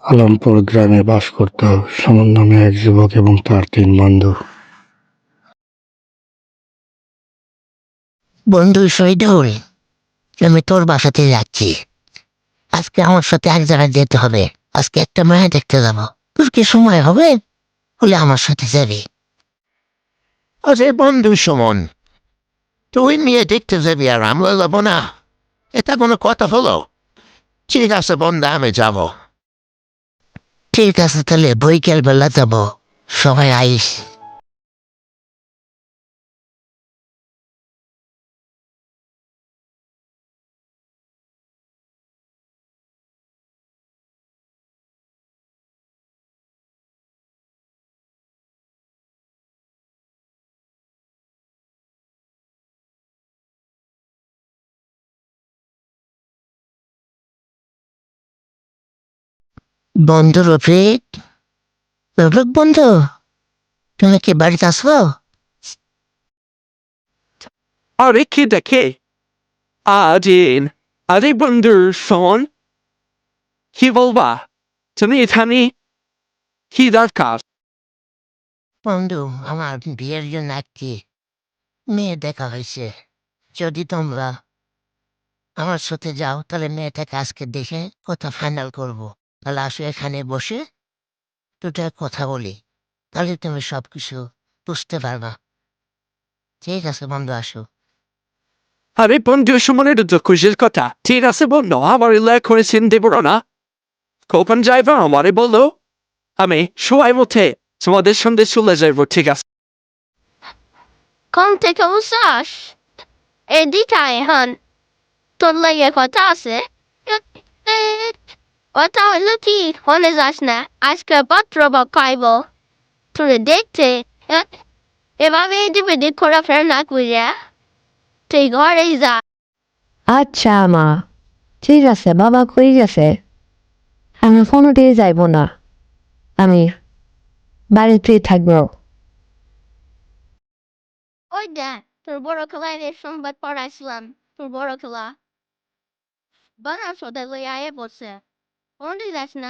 আলমপুর গ্রামে বাস করত সুমন নামে এক যুবক এবং তার 3 বন্ধু। বন্ধু শহীদুল, আমি তোর বাসাতে যাচ্ছি। আজকে আমার সাথে এক জায়গায় যেতে হবে। আজকে একটা মেয়ে দেখতে যাবো। তোর কি সময় হবে? হলে আমার সাথে যাবি। আরে বন্ধু সুমন, তুই মেয়ে দেখতে যাবি আর আমরা যাবো না? এটা কোনো কথা হলো? ঠিক আছে বন্ধু, আমি যাবো। ঠিক আছে, তাহলে বৈকাল বেলা যাবো। সবাই আইস। বন্ধু রফিক, রফিক বন্ধু, তুমি কি বাড়িতে আসো? আরে কে দেখে? আদিন, আরে বন্ধু শোন, কি বলবা? তুমি এখানে কি দরকার? বন্ধু, আমার বিয়ের জন্য একটি মেয়ে দেখা হয়েছে। যদি তোমরা আমার সাথে যাও তাহলে মেয়েটাকে আজকে দেখে কথা ফাইনাল করবো। তাহলে আসো এখানে বসে দুটা কথা বলি, তাহলে তুমি সব কিছু বুঝতে পারবা। ঠিক আছে বন্ধু, আসো। আরে বন্ধু সুমনের তো খুশির কথা। ঠিক আছে বন্ধু, আমার এলাকা করেছেন দেব না। কখন যাইবা আমারে বলো, আমি সময় মধ্যে তোমাদের সঙ্গে চলে যাইব, ঠিক আছে? কোন থেকে উসাস? এদিকে আয় হন, তোর লাগে কথা আছে। কথা হইলো কি, হলে যাস না, আজকে পত্র বা খাইব তোরে দেখতে। এভাবে এদিকে ঘোরাফেরা না করিয়া তুই ঘরেই যা। আচ্ছা মা, ঠিক আছে, বাবা কই গেছে? আমি ফোনও দিয়ে যাইব না, আমি বাড়িতেই থাকবো। ওই দেখ, তোর বড় খেলায় সংবাদ পড়াইছিলাম। তোর বড় খেলা বানার সদাই লই আয়ে বসে, কোনটি যাস না।